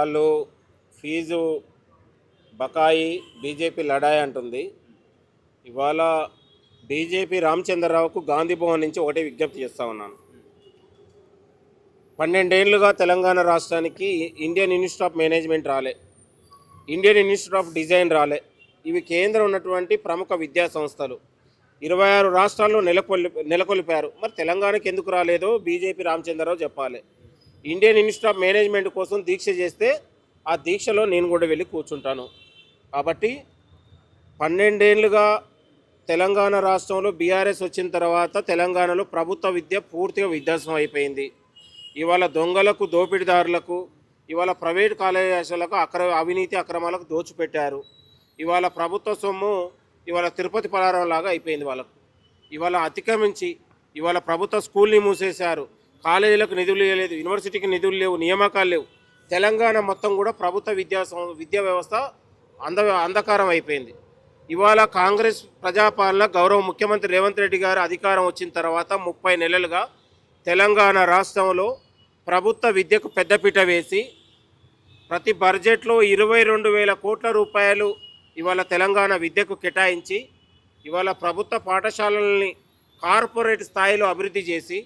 వాళ్ళు ఫీజు బకాయి బీజేపీ లడాయి అంటుంది. ఇవాళ బీజేపీ రామచంద్రరావుకు గాంధీ భవన్ నుంచి ఒకటే విజ్ఞప్తి చేస్తూ ఉన్నాను. 12 ఏళ్ళుగా తెలంగాణ రాష్ట్రానికి ఇండియన్ ఇన్స్టిట్యూట్ ఆఫ్ మేనేజ్మెంట్ రాలే, ఇండియన్ ఇన్స్టిట్యూట్ ఆఫ్ డిజైన్ రాలే. ఇవి కేంద్రం ఉన్నటువంటి ప్రముఖ విద్యా సంస్థలు 26 రాష్ట్రాల్లో నెలకొల్పారు. మరి తెలంగాణకి ఎందుకు రాలేదో బీజేపీ రామచంద్రరావు చెప్పాలి. ఇండియన్ ఇన్స్టిట్యూట్ ఆఫ్ మేనేజ్మెంట్ కోసం దీక్ష చేస్తే ఆ దీక్షలో నేను కూడా వెళ్ళి కూర్చుంటాను. కాబట్టి 12 ఏళ్ళుగా తెలంగాణ రాష్ట్రంలో బీఆర్ఎస్ వచ్చిన తర్వాత తెలంగాణలో ప్రభుత్వ విద్య పూర్తిగా విధ్వంసం అయిపోయింది. ఇవాళ దొంగలకు, దోపిడీదారులకు, ఇవాళ ప్రైవేట్ కాలేజీలకు అవినీతి అక్రమాలకు దోచిపెట్టారు. ఇవాళ ప్రభుత్వ సొమ్ము ఇవాళ తిరుపతి పలారం లాగా అయిపోయింది వాళ్ళకు. ఇవాళ అతిక్రమించి ఇవాళ ప్రభుత్వ స్కూల్ని మూసేశారు, కాలేజీలకు నిధులు లేదు, యూనివర్సిటీకి నిధులు లేవు, నియామకాలు లేవు. తెలంగాణ మొత్తం కూడా ప్రభుత్వ విద్యా వ్యవస్థ అంధకారం అయిపోయింది. ఇవాళ కాంగ్రెస్ ప్రజాపాలన గౌరవ ముఖ్యమంత్రి రేవంత్ రెడ్డి గారు అధికారం వచ్చిన తర్వాత 30 నెలలుగా తెలంగాణ రాష్ట్రంలో ప్రభుత్వ విద్యకు పెద్దపీట వేసి ప్రతి బడ్జెట్లో 22,000 కోట్ల రూపాయలు ఇవాళ తెలంగాణ విద్యకు కేటాయించి ఇవాళ ప్రభుత్వ పాఠశాలల్ని కార్పొరేట్ స్థాయిలో అభివృద్ధి చేసి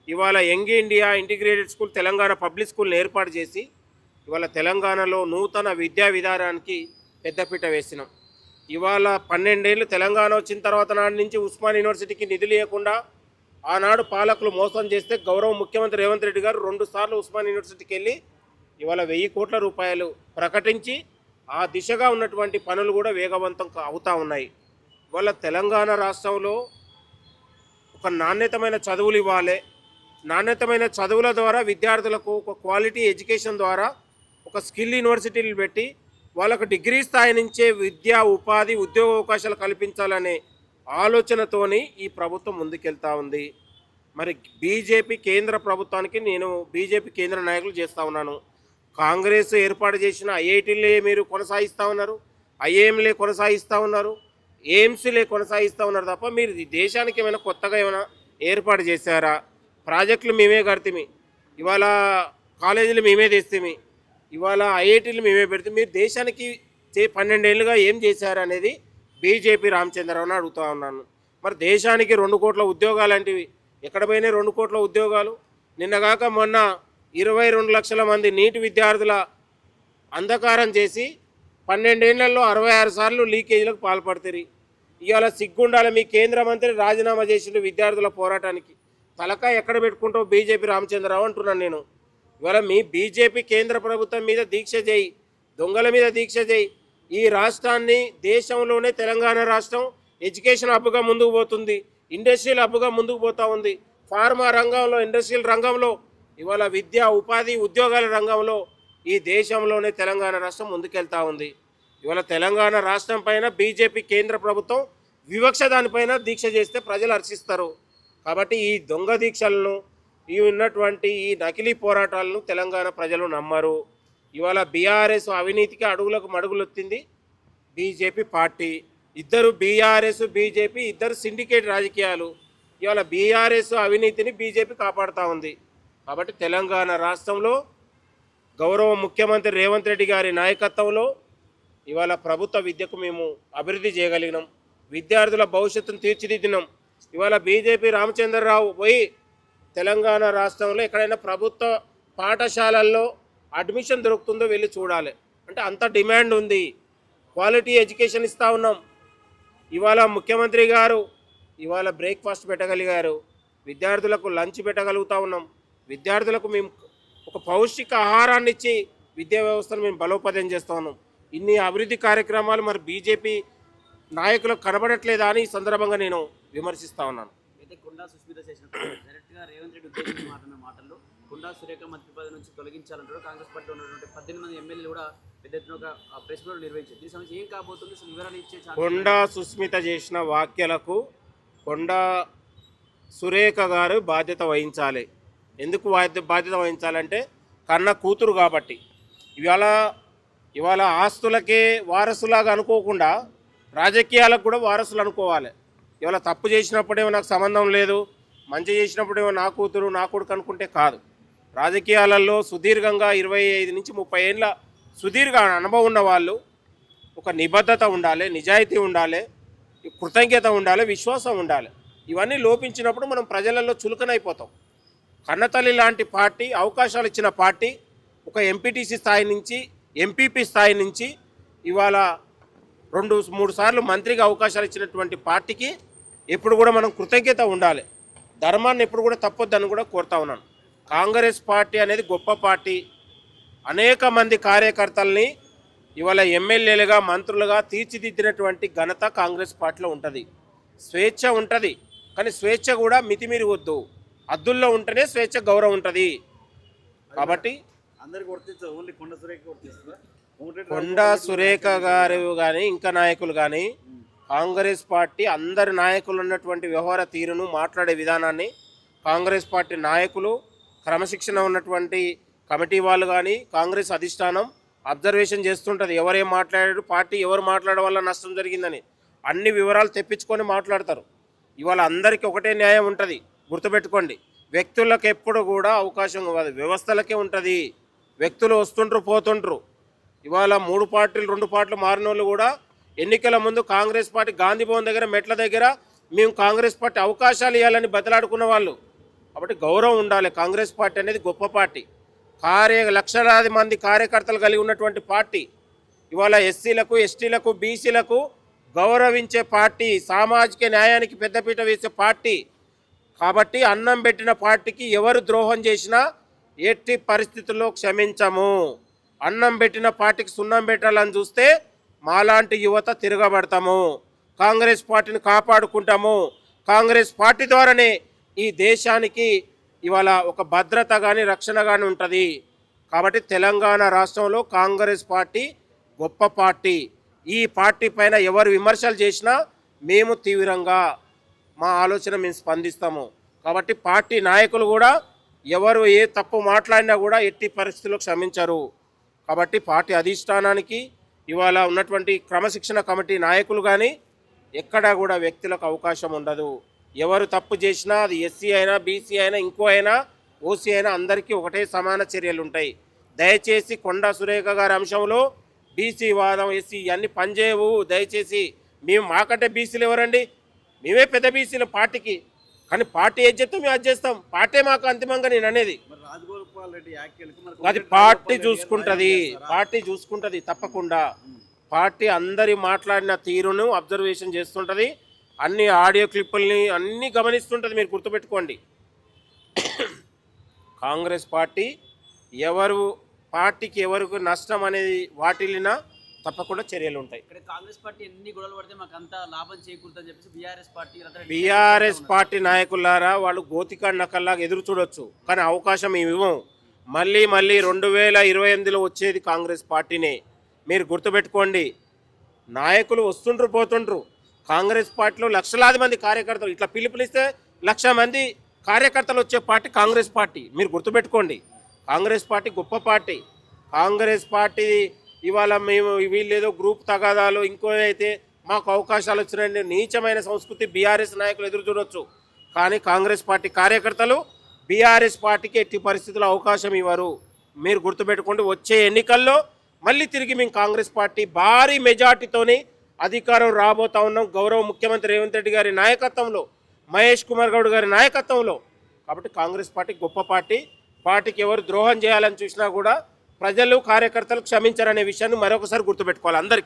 ఇవాళ young India integrated school, Telangana public స్కూల్ని ఏర్పాటు చేసి ఇవాళ తెలంగాణలో నూతన విద్యా విధానానికి పెద్దపీట వేసినాం. ఇవాళ 12 ఏళ్ళు తెలంగాణ వచ్చిన తర్వాత నాటి నుంచి ఉస్మాన్ యూనివర్సిటీకి నిధులు ఇవ్వకుండా ఆనాడు పాలకులు మోసం చేస్తే గౌరవ ముఖ్యమంత్రి రేవంత్ రెడ్డి గారు 2 సార్లు ఉస్మాన్ యూనివర్సిటీకి వెళ్ళి ఇవాళ 1000 కోట్ల రూపాయలు ప్రకటించి ఆ దిశగా ఉన్నటువంటి పనులు కూడా వేగవంతం అవుతూ ఉన్నాయి. ఇవాళ తెలంగాణ రాష్ట్రంలో ఒక నాణ్యతమైన చదువులు ఇవ్వాలి, నాణ్యతమైన చదువుల ద్వారా విద్యార్థులకు ఒక క్వాలిటీ ఎడ్యుకేషన్ ద్వారా ఒక స్కిల్ యూనివర్సిటీలు పెట్టి వాళ్ళకు డిగ్రీ స్థాయి నుంచే విద్యా, ఉపాధి, ఉద్యోగ అవకాశాలు కల్పించాలనే ఆలోచనతోని ఈ ప్రభుత్వం ముందుకెళ్తూ ఉంది. మరి బీజేపీ కేంద్ర ప్రభుత్వానికి నేను బీజేపీ కేంద్ర నాయకులు చేస్తూ ఉన్నాను. కాంగ్రెస్ ఏర్పాటు చేసిన ఐఐటీలే మీరు కొనసాగిస్తూ ఉన్నారు, ఐఏఎంలే కొనసాగిస్తూ ఉన్నారు, ఎయిమ్స్లే కొనసాగిస్తూ ఉన్నారు తప్ప మీరు దేశానికి ఏమైనా కొత్తగా ఏమైనా ఏర్పాటు చేశారా? ప్రాజెక్టులు మేమే కడితేమి, ఇవాళ కాలేజీలు మేమే తెస్తేమి, ఇవాళ ఐఐటీలు మేమే పెడితే మీరు దేశానికి 12 ఏళ్ళుగా ఏం చేశారు అనేది బీజేపీ రామచంద్రరావుని అడుగుతూ ఉన్నాను. మరి దేశానికి 2 కోట్ల ఉద్యోగాలు లాంటివి ఎక్కడ పోయినాయి? 2 కోట్ల ఉద్యోగాలు నిన్నగాక మొన్న 22 లక్షల మంది నీటి విద్యార్థుల అంధకారం చేసి 12 ఏళ్లలో 66 సార్లు లీకేజీలకు పాల్పడుతుంది. ఇవాళ సిగ్గుండాలి మీ కేంద్ర మంత్రి రాజీనామా చేసిన విద్యార్థుల పోరాటానికి. తలకాయ ఎక్కడ పెట్టుకుంటావు బీజేపీ రామచంద్రరావు అంటున్నాను నేను. ఇవాళ మీ బీజేపీ కేంద్ర ప్రభుత్వం మీద దీక్ష చేయి, దొంగల మీద దీక్ష చేయి. ఈ రాష్ట్రాన్ని దేశంలోనే తెలంగాణ రాష్ట్రం ఎడ్యుకేషన్ హబ్గా ముందుకు పోతుంది, ఇండస్ట్రియల్ హబ్గా ముందుకు పోతూ ఉంది. ఫార్మా రంగంలో, ఇండస్ట్రియల్ రంగంలో, ఇవాళ విద్యా, ఉపాధి, ఉద్యోగాల రంగంలో ఈ దేశంలోనే తెలంగాణ రాష్ట్రం ముందుకెళ్తూ ఉంది. ఇవాళ తెలంగాణ రాష్ట్రం పైన బీజేపీ కేంద్ర ప్రభుత్వం వివక్ష దానిపైన దీక్ష చేస్తే ప్రజలు హర్షిస్తారు. కాబట్టి ఈ దొంగ దీక్షలను, ఈ ఉన్నటువంటి ఈ నకిలీ పోరాటాలను తెలంగాణ ప్రజలు నమ్మరు. ఇవాళ బీఆర్ఎస్ అవినీతికి అడుగులకు మడుగులొత్తింది బీజేపీ పార్టీ. ఇద్దరు బీఆర్ఎస్, బీజేపీ ఇద్దరు సిండికేట్ రాజకీయాలు. ఇవాళ బీఆర్ఎస్ అవినీతిని బీజేపీ కాపాడుతూ ఉంది. కాబట్టి తెలంగాణ రాష్ట్రంలో గౌరవ ముఖ్యమంత్రి రేవంత్ రెడ్డి గారి నాయకత్వంలో ఇవాళ ప్రభుత్వ విద్యకు మేము అభివృద్ధి చేయగలిగినాం, విద్యార్థుల భవిష్యత్తును తీర్చిదిద్దినాం. ఇవాళ బీజేపీ రామచంద్రరావు పోయి తెలంగాణ రాష్ట్రంలో ఎక్కడైనా ప్రభుత్వ పాఠశాలల్లో అడ్మిషన్ దొరుకుతుందో వెళ్ళి చూడాలి. అంటే అంత డిమాండ్ ఉంది, క్వాలిటీ ఎడ్యుకేషన్ ఇస్తూ ఉన్నాం. ఇవాళ ముఖ్యమంత్రి గారు ఇవాళ బ్రేక్ఫాస్ట్ పెట్టగలిగారు, విద్యార్థులకు లంచ్ పెట్టగలుగుతూ ఉన్నాం. విద్యార్థులకు మేము ఒక పౌష్టిక ఆహారాన్ని ఇచ్చి విద్యా వ్యవస్థను మేము బలోపేతం చేస్తూ ఉన్నాం. ఇన్ని అభివృద్ధి కార్యక్రమాలు మరి బీజేపీ నాయకులకు కనబడట్లేదా అని ఈ సందర్భంగా నేను విమర్శిస్తూ ఉన్నాను. అయితే కొండా సుస్మిత చేసిన డైరెక్ట్గా రేవంత్ రెడ్డి ఉద్దేశించి మాట్లాడిన మాటల్లో కొండా సురేఖ మంత్రి పదవి నుంచి తొలగించాలంటారు. కాంగ్రెస్ పార్టీలో ఉన్నటువంటి 18 మంది ఎమ్మెల్యేలు కూడా పెద్ద ఎత్తున ఒక ప్రెస్ మీట్ నిర్వహించారు. దీని సమస్య ఏం కాబోతుంది, వివరాలు ఇచ్చే కొండా సుస్మిత చేసిన వ్యాఖ్యలకు కొండా సురేఖ గారు బాధ్యత వహించాలి. ఎందుకు బాధ్యత వహించాలంటే కన్న కూతురు కాబట్టి. ఇవాళ ఆస్తులకే వారసులాగా అనుకోకుండా రాజకీయాలకు కూడా వారసులు అనుకోవాలి. ఇవాళ తప్పు చేసినప్పుడేమో నాకు సంబంధం లేదు, మంచి చేసినప్పుడేమో నా కూతురు నా కొడుకు అనుకుంటే కాదు. రాజకీయాలలో సుదీర్ఘంగా 25 నుంచి 30 ఏళ్ళ సుదీర్ఘ అనుభవం ఉన్న వాళ్ళు, ఒక నిబద్ధత ఉండాలి, నిజాయితీ ఉండాలి, కృతజ్ఞత ఉండాలి, విశ్వాసం ఉండాలి. ఇవన్నీ లోపించినప్పుడు మనం ప్రజలలో చులకనైపోతాం. కన్నతల్లి లాంటి పార్టీ, అవకాశాలు ఇచ్చిన పార్టీ, ఒక ఎంపీటీసీ స్థాయి నుంచి ఎంపీపీ స్థాయి నుంచి ఇవాళ 2-3 సార్లు మంత్రిగా అవకాశాలు ఇచ్చినటువంటి పార్టీకి ఎప్పుడు కూడా మనం కృతజ్ఞత ఉండాలి. ధర్మాన్ని ఎప్పుడు కూడా తప్పొద్దని కూడా కోరుతా ఉన్నాను. కాంగ్రెస్ పార్టీ అనేది గొప్ప పార్టీ. అనేక మంది కార్యకర్తల్ని ఇవాళ ఎమ్మెల్యేలుగా, మంత్రులుగా తీర్చిదిద్దినటువంటి ఘనత కాంగ్రెస్ పార్టీలో ఉంటుంది. స్వేచ్ఛ ఉంటుంది, కానీ స్వేచ్ఛ కూడా మితిమీరి వద్దు. హద్దుల్లో ఉంటేనే స్వేచ్ఛ, గౌరవం ఉంటుంది. కాబట్టి అందరికి వర్తించదు, ఓన్లీ కొండ సురేఖ వర్తిస్తుందా? కొండా సురేఖ గారు కానీ ఇంకా నాయకులు కానీ కాంగ్రెస్ పార్టీ అందరి నాయకులు ఉన్నటువంటి వ్యవహార తీరును, మాట్లాడే విధానాన్ని కాంగ్రెస్ పార్టీ నాయకులు, క్రమశిక్షణ ఉన్నటువంటి కమిటీ వాళ్ళు కానీ కాంగ్రెస్ అధిష్టానం అబ్జర్వేషన్ చేస్తుంటుంది. ఎవరేం మాట్లాడారు, పార్టీ ఎవరు మాట్లాడడం వల్ల నష్టం జరిగిందని అన్ని వివరాలు తెప్పించుకొని మాట్లాడతారు. ఇవాళ అందరికీ ఒకటే న్యాయం ఉంటుంది, గుర్తుపెట్టుకోండి. వ్యక్తులకు ఎప్పుడు కూడా అవకాశం కాదు, వ్యవస్థలకే ఉంటుంది. వ్యక్తులు వస్తుంటారు, పోతుంటారు. ఇవాళ 3 పార్టీలు 2 పార్టీలు మారిన వాళ్ళు కూడా ఎన్నికల ముందు కాంగ్రెస్ పార్టీ గాంధీ భవన్ దగ్గర, మెట్ల దగ్గర మేము కాంగ్రెస్ పార్టీ అవకాశాలు ఇవ్వాలని బతలాడుకున్న వాళ్ళు. కాబట్టి గౌరవం ఉండాలి. కాంగ్రెస్ పార్టీ అనేది గొప్ప పార్టీ. లక్షలాది మంది కార్యకర్తలు కలిగి ఉన్నటువంటి పార్టీ. ఇవాళ ఎస్సీలకు, ఎస్టీలకు, బీసీలకు గౌరవించే పార్టీ, సామాజిక న్యాయానికి పెద్దపీట వేసే పార్టీ. కాబట్టి అన్నం పెట్టిన పార్టీకి ఎవరు ద్రోహం చేసినా ఎట్టి పరిస్థితుల్లో క్షమించము. అన్నం పెట్టిన పార్టీకి సున్నం పెట్టాలని చూస్తే మాలాంటి యువత తిరగబడతాము. కాంగ్రెస్ పార్టీని కాపాడుకుంటాము. కాంగ్రెస్ పార్టీ ద్వారానే ఈ దేశానికి ఇవాళ ఒక భద్రత కానీ, రక్షణ కానీ ఉంటుంది. కాబట్టి తెలంగాణ రాష్ట్రంలో కాంగ్రెస్ పార్టీ గొప్ప పార్టీ. ఈ పార్టీ పైన ఎవరు విమర్శలు చేసినా మేము తీవ్రంగా మా ఆలోచన మేము స్పందిస్తాము. కాబట్టి పార్టీ నాయకులు కూడా ఎవరు ఏ తప్పు మాట్లాడినా కూడా ఎట్టి పరిస్థితుల్లో క్షమించరు. కాబట్టి పార్టీ అధిష్టానానికి ఇవాళ ఉన్నటువంటి క్రమశిక్షణ కమిటీ నాయకులు కానీ ఎక్కడా కూడా వ్యక్తులకు అవకాశం ఉండదు. ఎవరు తప్పు చేసినా అది ఎస్సీ అయినా, బీసీ అయినా, ఇంకో అయినా, ఓసీ అయినా అందరికీ ఒకటే సమాన చర్యలు ఉంటాయి. దయచేసి కొండా సురేఖ గారి అంశంలో బీసీ వాదం, ఎస్సీ అన్నీ పనిచేయవు. దయచేసి మేము మాకంటే బీసీలు ఎవరండి? మేమే పెద్ద బీసీలు పార్టీకి. కానీ పార్టీ ఏది చెప్తే మేము అది చేస్తాం. పార్టీ మాకు అంతిమంగా నేను అనేది అది పార్టీ చూసుకుంటుంది. పార్టీ చూసుకుంటుంది తప్పకుండా. పార్టీ అందరి మాట్లాడిన తీరును అబ్జర్వేషన్ చేస్తుంటుంది. అన్ని ఆడియో క్లిప్పుల్ని అన్నీ గమనిస్తుంటుంది. మీరు గుర్తుపెట్టుకోండి, కాంగ్రెస్ పార్టీ పార్టీకి ఎవరికి నష్టం అనేది వాటిల్లినా తప్పకుండా చర్యలు ఉంటాయి. ఇక్కడ కాంగ్రెస్ పార్టీ ఎన్ని గొడవలు పడితే మాకు అంత లాభం చేకూరుతుందని చెప్పేసి బీఆర్ఎస్ పార్టీ నాయకులారా వాళ్ళు గోతికాడ్ నకల్లాగా ఎదురు చూడొచ్చు, కానీ అవకాశం ఇవ్వం. మళ్ళీ 2028లో వచ్చేది కాంగ్రెస్ పార్టీనే. మీరు గుర్తుపెట్టుకోండి. నాయకులు వస్తుండ్రు, పోతుండ్రు. కాంగ్రెస్ పార్టీలో లక్షలాది మంది కార్యకర్తలు, ఇట్లా పిలుపునిస్తే 1,00,000 మంది కార్యకర్తలు వచ్చే పార్టీ కాంగ్రెస్ పార్టీ. మీరు గుర్తుపెట్టుకోండి, కాంగ్రెస్ పార్టీ గొప్ప పార్టీ. కాంగ్రెస్ పార్టీ ఇవాళ మేము వీళ్ళేదో గ్రూప్ తగాదాలు ఇంకో అయితే మాకు అవకాశాలు వచ్చినాయండి నీచమైన సంస్కృతి బీఆర్ఎస్ నాయకులు ఎదురు చూడొచ్చు. కానీ కాంగ్రెస్ పార్టీ కార్యకర్తలు బీఆర్ఎస్ పార్టీకి ఎట్టి పరిస్థితుల్లో అవకాశం ఇవ్వరు. మీరు గుర్తుపెట్టుకోండి, వచ్చే ఎన్నికల్లో మళ్ళీ తిరిగి మేము కాంగ్రెస్ పార్టీ భారీ మెజార్టీతోని అధికారం రాబోతా ఉన్నాం. గౌరవ ముఖ్యమంత్రి రేవంత్ రెడ్డి గారి నాయకత్వంలో, మహేష్ కుమార్ గౌడ్ గారి నాయకత్వంలో. కాబట్టి కాంగ్రెస్ పార్టీ గొప్ప పార్టీ. పార్టీకి ఎవరు ద్రోహం చేయాలని చూసినా కూడా ప్రజలు, కార్యకర్తలు క్షమించారనే విషయాన్ని మరొకసారి గుర్తుపెట్టుకోవాలి అందరికీ.